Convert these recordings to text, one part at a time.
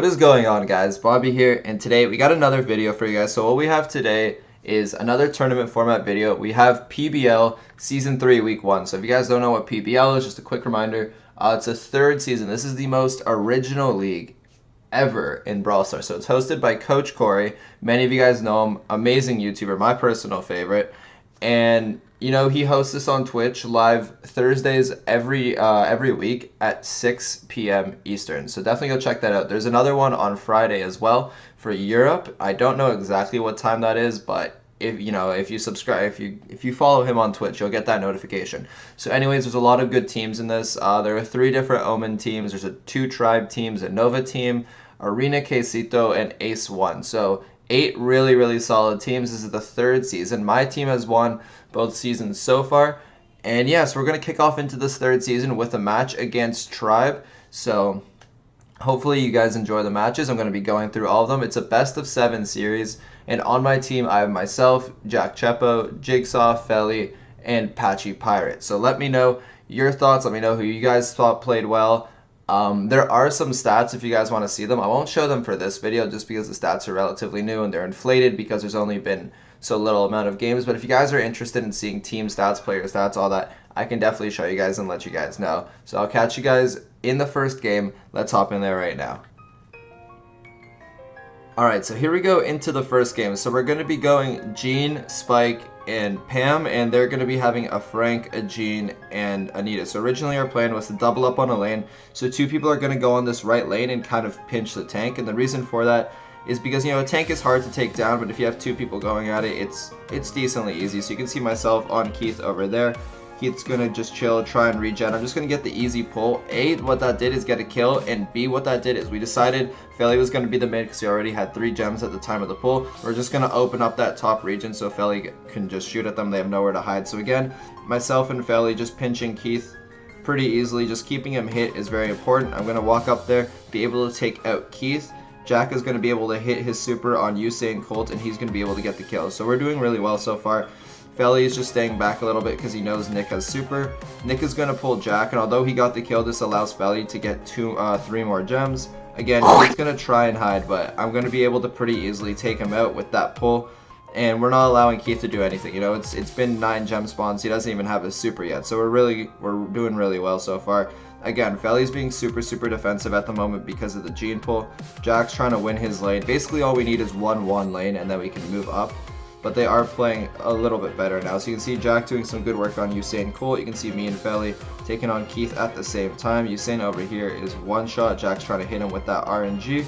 What is going on, guys? Bobby here, and today we got another video for you guys. So what we have today is another tournament format video. We have PBL Season 3 Week 1. So if you guys don't know what PBL is, just a quick reminder, it's a third season. This is the most original league ever in Brawl Stars. So it's hosted by Coach Corey. Many of you guys know him. Amazing YouTuber, my personal favorite. And you know, he hosts this on Twitch live Thursdays every week at 6 p.m. Eastern. So definitely go check that out. There's another one on Friday as well for Europe. I don't know exactly what time that is, but if you subscribe, if you follow him on Twitch, you'll get that notification. So anyways, there's a lot of good teams in this. There are 3 different Omen teams. There's 2 Tribe teams, a Nova team, Arena Quesito, and Ace 1. So 8 really solid teams. This is the 3rd season. My team has won both seasons so far. And yes, we're going to kick off into this 3rd season with a match against Tribe. So hopefully you guys enjoy the matches. I'm going to be going through all of them. It's a best of 7 series. And on my team, I have myself, Jack Chepo, Jigsaw, Felly, and Patchy Pirate. So let me know your thoughts. Let me know who you guys thought played well. There are some stats if you guys want to see them. I won't show them for this video just because the stats are relatively new and they're inflated because there's only been so little amount of games. But if you guys are interested in seeing team stats, player stats, all that, I can definitely show you guys and let you guys know. So I'll catch you guys in the first game. Let's hop in there right now. Alright, so here we go into the first game. So we're going to be going Jean, Spike, and Pam, and they're going to be having a Frank, a Jean, and Anita. So originally our plan was to double up on a lane. So 2 people are going to go on this right lane and kind of pinch the tank, and the reason for that is because, you know, a tank is hard to take down, but if you have 2 people going at it, it's decently easy. So you can see myself on Keith over there. Keith's going to just chill, try and regen. I'm just going to get the easy pull. A, what that did is get a kill, and B, what that did is we decided Felly was going to be the mid because he already had 3 gems at the time of the pull. We're just going to open up that top region so Felly can just shoot at them. They have nowhere to hide. So again, myself and Felly just pinching Keith pretty easily. Just keeping him hit is very important. I'm going to walk up there, be able to take out Keith. Jack is going to be able to hit his super on Usain Colt, and he's going to be able to get the kill. So we're doing really well so far. Felly is just staying back a little bit because he knows Nick has super. Nick is going to pull Jack, and although he got the kill, this allows Felly to get 3 more gems. Again, he's going to try and hide, but I'm going to be able to pretty easily take him out with that pull. And we're not allowing Keith to do anything. You know, it's been 9 gem spawns. He doesn't even have his super yet. So we're doing really well so far. Again, Felly's being super defensive at the moment because of the Jean pull. Jack's trying to win his lane. Basically, all we need is 1-1 lane, and then we can move up. But they are playing a little bit better now. So you can see Jack doing some good work on Usain Colt. You can see me and Felly taking on Keith at the same time. Usain over here is one shot. Jack's trying to hit him with that RNG.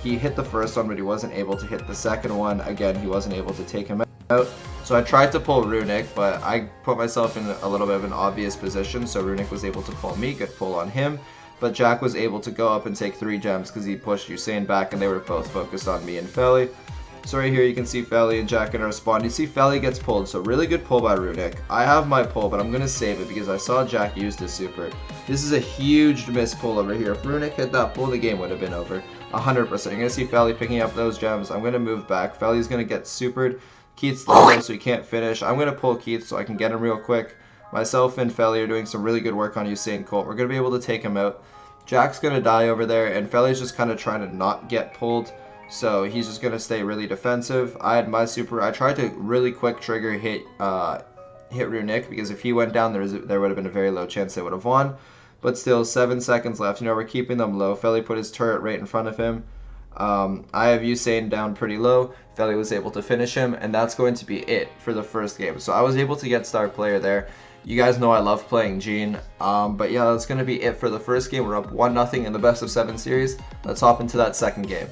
He hit the first one, but he wasn't able to hit the second one. Again, he wasn't able to take him out. So I tried to pull Runic, but I put myself in a little bit of an obvious position. So Runic was able to pull me. Good pull on him. But Jack was able to go up and take 3 gems because he pushed Usain back, and they were both focused on me and Felly. So right here you can see Felly and Jack in our spawn. You see Felly gets pulled, so really good pull by Runic. I have my pull, but I'm going to save it because I saw Jack use his super. This is a huge miss pull over here. If Runic hit that pull, the game would have been over. 100%. You're going to see Felly picking up those gems. I'm going to move back. Felly's going to get supered. Keith's low, so he can't finish. I'm going to pull Keith so I can get him real quick. Myself and Felly are doing some really good work on Usain Colt. We're going to be able to take him out. Jack's going to die over there, and Felly's just kind of trying to not get pulled. So he's just going to stay really defensive. I had my super. I tried to really quick trigger hit Runic because if he went down, there would have been a very low chance they would have won. But still, 7 seconds left. You know, we're keeping them low. Felly put his turret right in front of him. I have Usain down pretty low. Felly was able to finish him, and that's going to be it for the first game. So I was able to get star player there. You guys know I love playing Jean. But yeah, that's going to be it for the first game. We're up 1-0 in the best of 7 series. Let's hop into that second game.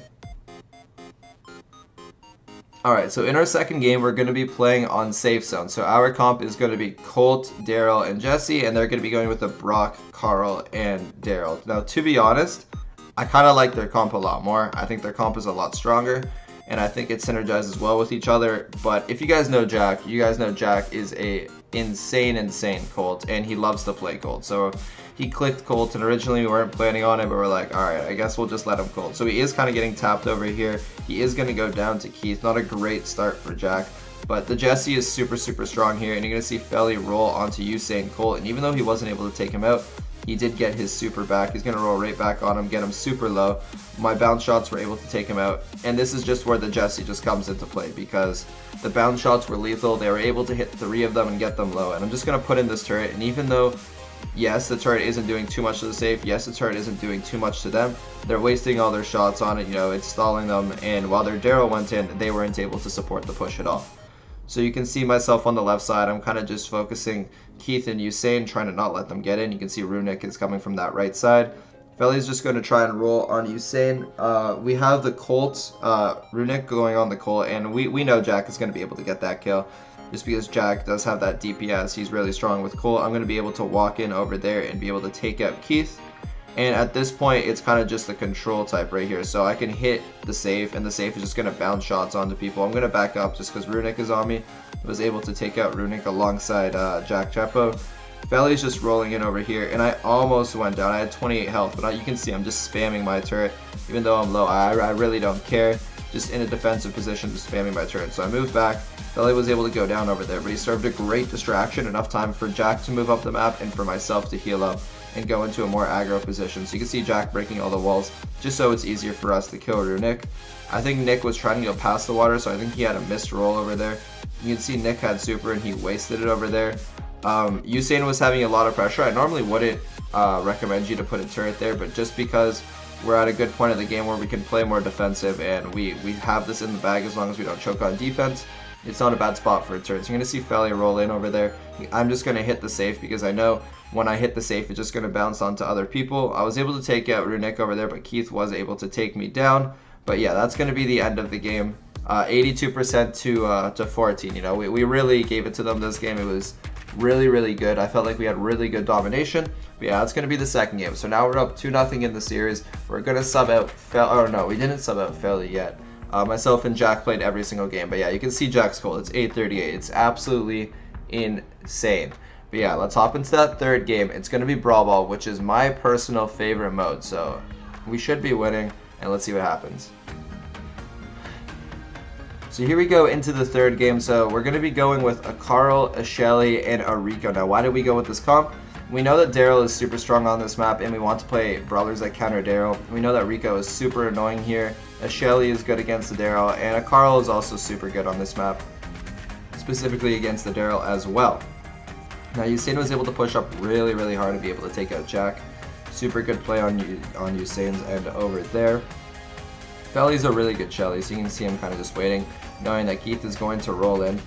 Alright, so in our second game, we're going to be playing on Safe Zone. So our comp is going to be Colt, Daryl, and Jesse, and they're going to be going with the Brock, Carl, and Daryl. Now, to be honest, I kind of like their comp a lot more. I think their comp is a lot stronger, and I think it synergizes well with each other. But if you guys know Jack, you guys know Jack is a insane Colt, and he loves to play Colt. So he clicked Colt, and originally we weren't planning on it, but we're like, alright, I guess we'll just let him Colt. So he is kind of getting tapped over here. He is going to go down to Keith. Not a great start for Jack, but the Jesse is super strong here, and you're going to see Felly roll onto Usain Colt, and even though he wasn't able to take him out, He did get his super back. He's going to roll right back on him, get him super low. My bounce shots were able to take him out. And this is just where the Jesse just comes into play, because the bounce shots were lethal. They were able to hit 3 of them and get them low. And I'm just going to put in this turret, and even though yes, the turret isn't doing too much to the safe, yes, the turret isn't doing too much to them, they're wasting all their shots on it, you know, it's stalling them, and while their Daryl went in, they weren't able to support the push at all. So you can see myself on the left side, I'm kind of just focusing Keith and Usain, trying to not let them get in. You can see Runic is coming from that right side. Felly's just going to try and roll on Usain. We have the Colt, Runic going on the Colt, and we know Jack is going to be able to get that kill. Just because Jack does have that DPS, he's really strong with Colt. I'm going to be able to walk in over there and be able to take out Keith. And at this point, it's kind of just the control type right here. So I can hit the safe, and the safe is just going to bounce shots onto people. I'm going to back up just because Runic is on me. I was able to take out Runic alongside Jack Chepo. Felly's just rolling in over here, and I almost went down. I had 28 health, but you can see I'm just spamming my turret. Even though I'm low, I really don't care. Just in a defensive position, just spamming my turret. So I moved back. Felly was able to go down over there, but he served a great distraction, enough time for Jack to move up the map and for myself to heal up and go into a more aggro position. So you can see Jack breaking all the walls, just so it's easier for us to kill Nick. I think Nick was trying to go past the water, so I think he had a missed roll over there. You can see Nick had super and he wasted it over there. Usain was having a lot of pressure. I normally wouldn't recommend you to put a turret there, but just because we're at a good point of the game where we can play more defensive and we have this in the bag as long as we don't choke on defense, it's not a bad spot for a turret. So you're going to see Felly roll in over there. I'm just going to hit the safe because I know when I hit the safe, it's just going to bounce onto other people. I was able to take out Runic over there, but Keith was able to take me down. But yeah, that's going to be the end of the game. 82% to 14. You know, we really gave it to them this game. It was really good. I felt like we had really good domination. But yeah, that's going to be the second game. So now we're up 2-0 in the series. We're going to sub out oh no, we didn't sub out Felly yet. Myself and Jack played every single game. But yeah, you can see Jack's goal. It's 838. It's absolutely insane. But yeah, let's hop into that third game. It's going to be Brawl Ball, which is my personal favorite mode. So we should be winning, and let's see what happens. So here we go into the third game. So we're going to be going with a Carl, a Shelly, and a Rico. Now, why did we go with this comp? We know that Daryl is super strong on this map, and we want to play brawlers that counter Daryl. We know that Rico is super annoying here. A Shelly is good against the Daryl, and a Carl is also super good on this map, specifically against the Daryl as well. Now, Usain was able to push up really hard to be able to take out Jack. Super good play on Usain's end over there. Felly's a really good Shelly, so you can see him kind of just waiting, knowing that Keith is going to roll in.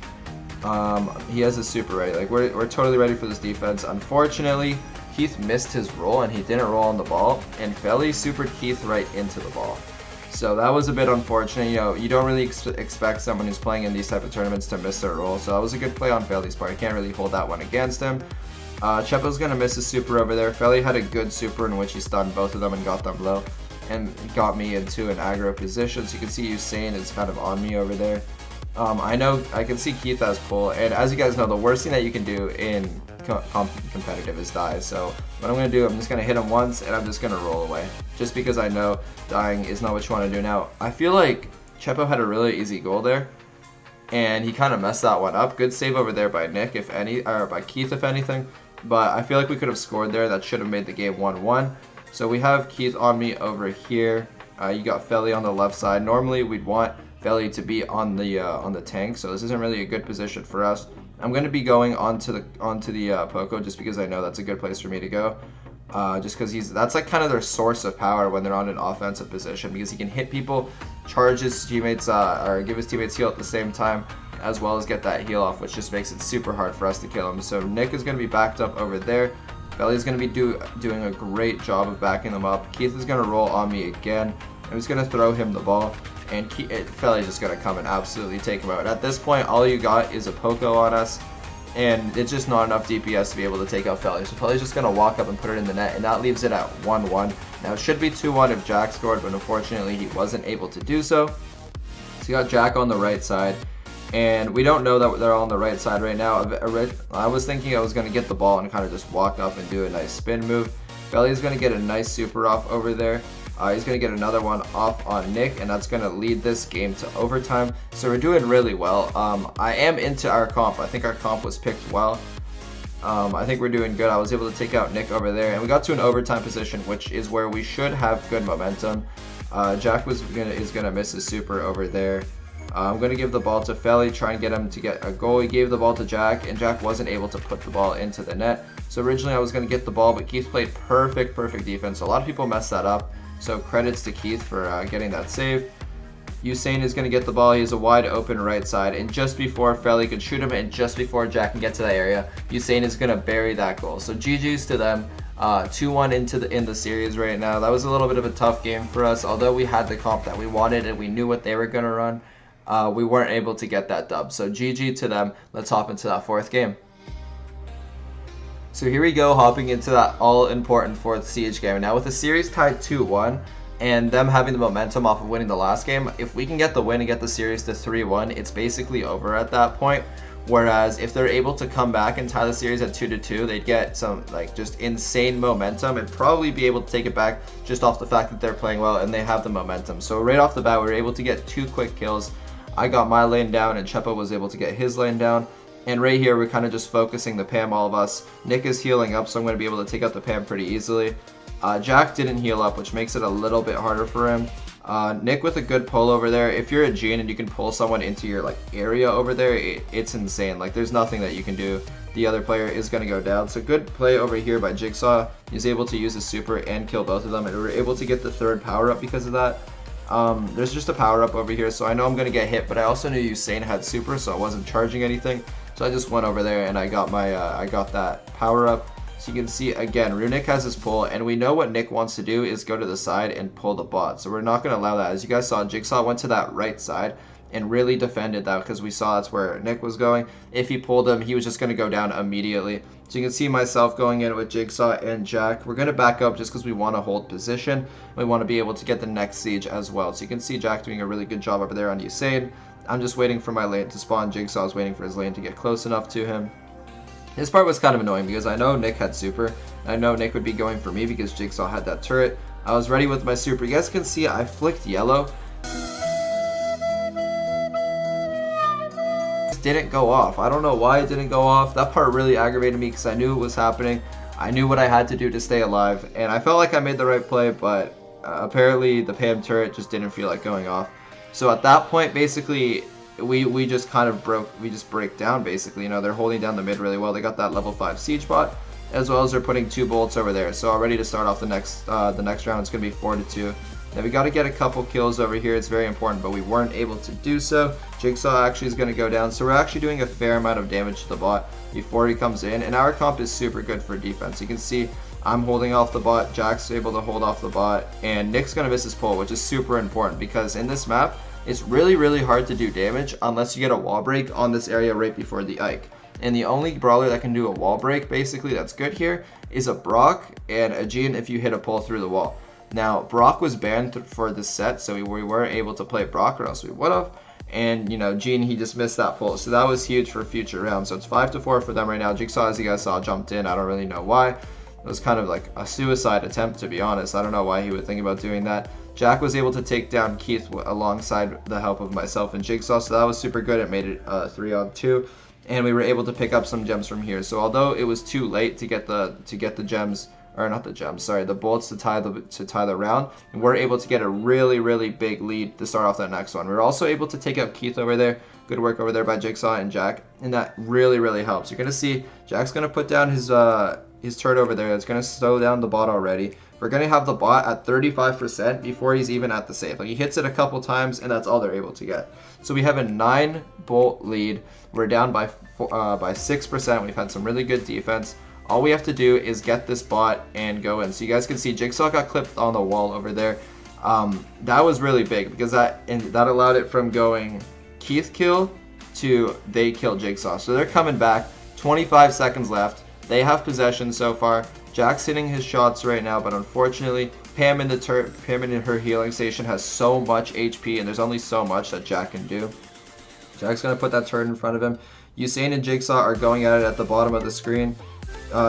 He has a super ready. Like we're totally ready for this defense. Unfortunately, Keith missed his roll and he didn't roll on the ball, and Felly supered Keith right into the ball. So that was a bit unfortunate. You know, you don't really expect someone who's playing in these type of tournaments to miss their roll. So that was a good play on Felly's part. I can't really hold that one against him. Chepo's gonna miss his super over there. Felly had a good super in which he stunned both of them and got them low, and got me into an aggro position. So you can see Usain is kind of on me over there. I can see Keith has pull, and as you guys know, the worst thing that you can do in competitive is die. So what I'm going to do, I'm just going to hit him once, and I'm just going to roll away, just because I know dying is not what you want to do. Now, I feel like Chepo had a really easy goal there, and he kind of messed that one up. Good save over there by Nick, or by Keith, if anything, but I feel like we could have scored there. That should have made the game 1-1. So we have Keith on me over here. You got Felly on the left side. Normally we'd want Felly to be on the tank, so this isn't really a good position for us. I'm going to be going onto the Poco just because I know that's a good place for me to go. Just because that's like kind of their source of power when they're on an offensive position, because he can hit people, charge his teammates, or give his teammates heal at the same time, as well as get that heal off, which just makes it super hard for us to kill him. So Nick is going to be backed up over there. Felly's going to be doing a great job of backing them up. Keith is going to roll on me again. I'm just going to throw him the ball, and Felly's just going to come and absolutely take him out. At this point, all you got is a Poco on us, and it's just not enough DPS to be able to take out Felly. So Felly's just going to walk up and put it in the net, and that leaves it at 1-1. Now, it should be 2-1 if Jack scored, but unfortunately, he wasn't able to do so. So you got Jack on the right side, and we don't know that they're all on the right side right now. I was thinking I was going to get the ball and kind of just walk up and do a nice spin move. Felly's going to get a nice super off over there. He's going to get another one off on Nick, and that's going to lead this game to overtime. So we're doing really well. I am into our comp. I think our comp was picked well. I think we're doing good. I was able to take out Nick over there, and we got to an overtime position, which is where we should have good momentum. Jack is gonna miss his super over there. I'm gonna give the ball to Felly, try and get him to get a goal. He gave the ball to Jack, and Jack wasn't able to put the ball into the net. So originally I was gonna get the ball, but Keith played perfect defense. So a lot of people messed that up. So credits to Keith for getting that save. Usain is going to get the ball. He has a wide open right side, and just before Felly could shoot him and just before Jack can get to that area, Usain is going to bury that goal. So GG's to them. 2-1 in the series right now. That was a little bit of a tough game for us. Although we had the comp that we wanted and we knew what they were going to run, we weren't able to get that dub. So GG to them. Let's hop into that fourth game. So here we go, hopping into that all-important fourth siege game. Now with the series tied 2-1, and them having the momentum off of winning the last game, if we can get the win and get the series to 3-1, it's basically over at that point. Whereas if they're able to come back and tie the series at 2-2, they'd get some just insane momentum and probably be able to take it back just off the fact that they're playing well and they have the momentum. So right off the bat, we were able to get 2 quick kills. I got my lane down and Chepa was able to get his lane down. And right here, we're kind of just focusing the Pam, all of us. Nick is healing up, so I'm going to be able to take out the Pam pretty easily. Jack didn't heal up, which makes it a little bit harder for him. Nick with a good pull over there. If you're a Gene and you can pull someone into your area over there, it's insane. There's nothing that you can do. The other player is going to go down. So good play over here by Jigsaw. He's able to use his super and kill both of them, and we were able to get the 3rd power up because of that. There's just a power up over here, so I know I'm going to get hit, but I also knew Usain had super, so I wasn't charging anything. So I just went over there and I got my I got that power up. So you can see again, Runic has his pull, and we know what Nick wants to do is go to the side and pull the bot. So we're not going to allow that. As you guys saw, Jigsaw went to that right side and really defended that because we saw that's where Nick was going. If he pulled him, he was just going to go down immediately. So you can see myself going in with Jigsaw and Jack. We're going to back up just because we want to hold position. We want to be able to get the next siege as well. So you can see Jack doing a really good job over there on Usain. I'm just waiting for my lane to spawn. Jigsaw is waiting for his lane to get close enough to him. This part was kind of annoying because I know Nick had super. I know Nick would be going for me because Jigsaw had that turret. I was ready with my super. You guys can see I flicked yellow. It didn't go off. I don't know why it didn't go off. That part really aggravated me because I knew it was happening. I knew what I had to do to stay alive, and I felt like I made the right play, but apparently the Pam turret just didn't feel like going off. So at that point, basically, we just kind of break down, basically. You know, they're holding down the mid really well. They got that level 5 siege bot, as well as they're putting 2 bolts over there. So already to start off the next round, it's going to be 4-2. Now we got to get a couple kills over here. It's very important, but we weren't able to do so. Jigsaw actually is going to go down. So we're actually doing a fair amount of damage to the bot before he comes in. And our comp is super good for defense. You can see I'm holding off the bot. Jack's able to hold off the bot. And Nick's going to miss his pull, which is super important because in this map, it's really hard to do damage unless you get a wall break on this area right before the Ike. And the only brawler that can do a wall break, basically, that's good here is a Brock and a Gene if you hit a pull through the wall. Now, Brock was banned for this set, so we weren't able to play Brock, or else we would have. And, you know, Gene, he just missed that pull. So that was huge for future rounds. So it's 5-4 for them right now. Jigsaw, as you guys saw, jumped in. I don't really know why. It was kind of like a suicide attempt, to be honest. I don't know why he would think about doing that. Jack was able to take down Keith alongside the help of myself and Jigsaw, so that was super good. It made it 3-on-2, and we were able to pick up some gems from here. So although it was too late to get the gems, or not the gems, sorry, the bullets to tie the round, and we're able to get a really big lead to start off that next one. We're also able to take out Keith over there. Good work over there by Jigsaw and Jack, and that really helps. You're gonna see Jack's gonna put down his turret over there. It's gonna slow down the bot already. We're gonna have the bot at 35% before he's even at the safe. Like, he hits it a couple times, and that's all they're able to get. So we have a 9 bolt lead. We're down by 6%. We've had some really good defense. All we have to do is get this bot and go in. So you guys can see Jigsaw got clipped on the wall over there. That was really big because that allowed it from going Keith kill to they kill Jigsaw. So they're coming back. 25 seconds left. They have possession so far. Jack's hitting his shots right now, but unfortunately, Pam in her healing station has so much HP, and there's only so much that Jack can do. Jack's gonna put that turret in front of him. Usain and Jigsaw are going at it at the bottom of the screen.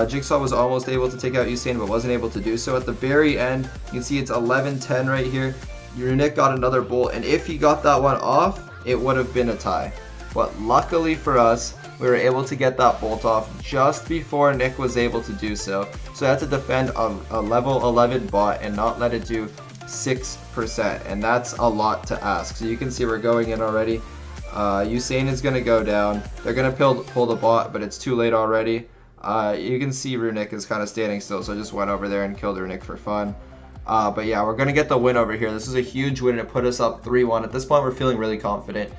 Jigsaw was almost able to take out Usain, but wasn't able to do so. At the very end, you can see it's 11-10 right here. Runic got another bolt, and if he got that one off, it would have been a tie. But luckily for us, we were able to get that bolt off just before Nick was able to do so. So I had to defend a level 11 bot and not let it do 6%, and that's a lot to ask. So you can see we're going in already. Usain is going to go down. They're going to pull the bot, but it's too late already. You can see Runic is kind of standing still, so I just went over there and killed Runic for fun. But yeah, we're going to get the win over here. This is a huge win, and it put us up 3-1. At this point, we're feeling really confident.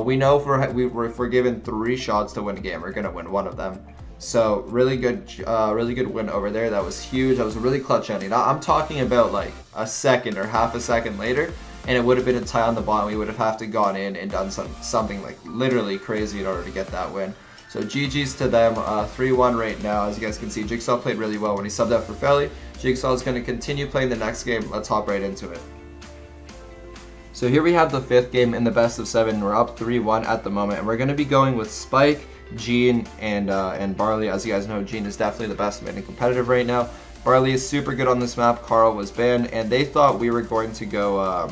We know if we're given 3 shots to win a game, we're going to win one of them. So really good win over there. That was huge. That was a really clutch ending. I'm talking about like a second or half a second later, and it would have been a tie on the bottom. We would have to gone in and done something like literally crazy in order to get that win. So GG's to them. 3-1 right now. As you guys can see, Jigsaw played really well when he subbed out for Felly. Jigsaw is going to continue playing the next game. Let's hop right into it. So here we have the 5th game in the best of 7. We're up 3-1 at the moment, and we're going to be going with Spike, Gene, and Barley. As you guys know, Gene is definitely the best mid and competitive right now. Barley is super good on this map. Carl was banned, and they thought we were going to go.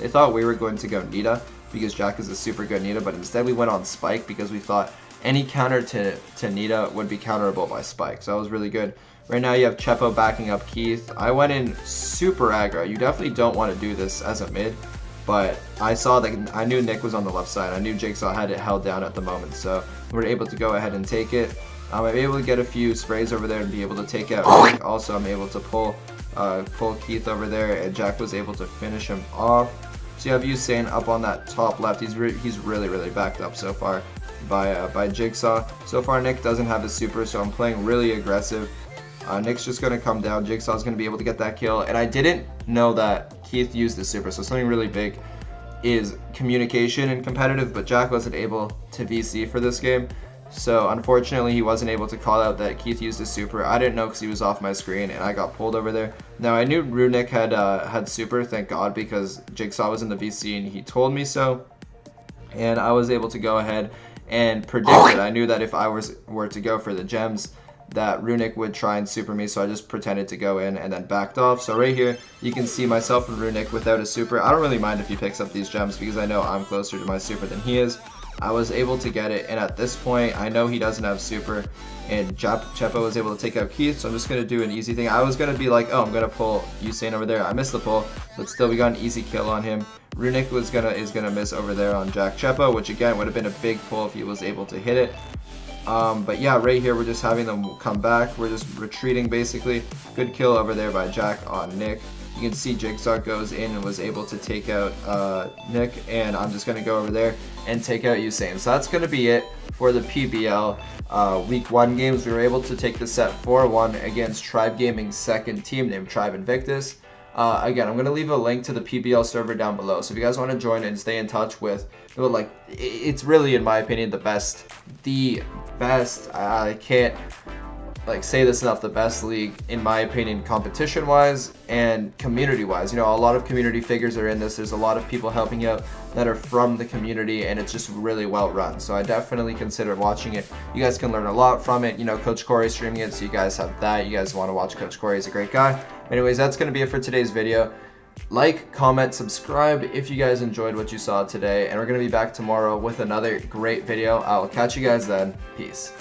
Nita because Jack is a super good Nita, but instead we went on Spike because we thought any counter to Nita would be counterable by Spike. So that was really good. Right now you have Chepo backing up Keith. I went in super aggro. You definitely don't want to do this as a mid. But I knew Nick was on the left side. I knew Jigsaw had it held down at the moment, so we were able to go ahead and take it. I'm able to get a few sprays over there and be able to take out Nick. Also, I'm able to pull Keith over there, and Jack was able to finish him off. So you have Usain up on that top left. He's really backed up so far by Jigsaw. So far, Nick doesn't have his super, so I'm playing really aggressive. Nick's just going to come down. Jigsaw's going to be able to get that kill. And I didn't know that Keith used the super. So something really big is communication and competitive. But Jack wasn't able to VC for this game. So unfortunately, he wasn't able to call out that Keith used his super. I didn't know because he was off my screen and I got pulled over there. Now I knew Runic had super, thank God, because Jigsaw was in the VC and he told me so. And I was able to go ahead and predict it. I knew that if I were to go for the gems, that Runic would try and super me, so I just pretended to go in and then backed off. So right here, you can see myself and Runic without a super. I don't really mind if he picks up these gems because I know I'm closer to my super than he is. I was able to get it, and at this point, I know he doesn't have super, and Chepo was able to take out Keith, so I'm just going to do an easy thing. I was going to be like, oh, I'm going to pull Usain over there. I missed the pull, but still we got an easy kill on him. Runic is gonna miss over there on Jack Chepo, which again would have been a big pull if he was able to hit it. But yeah, right here we're just having them come back. We're just retreating basically. Good kill over there by Jack on Nick. You can see Jigsaw goes in and was able to take out Nick, and I'm just going to go over there and take out Usain. So that's going to be it for the PBL Week 1 games. We were able to take the set 4-1 against Tribe Gaming's second team named Tribe Invictus. Again, I'm going to leave a link to the PBL server down below, so if you guys want to join and stay in touch with, like, it's really, in my opinion, the best, I can't, like, say this enough, the best league, in my opinion, competition-wise and community-wise. You know, a lot of community figures are in this. There's a lot of people helping out that are from the community, and it's just really well run. So I definitely consider watching it. You guys can learn a lot from it. You know, Coach Corey streaming it, so you guys have that. You guys want to watch Coach Corey. He's a great guy. Anyways, that's going to be it for today's video. Like, comment, subscribe if you guys enjoyed what you saw today, and we're going to be back tomorrow with another great video. I'll catch you guys then. Peace.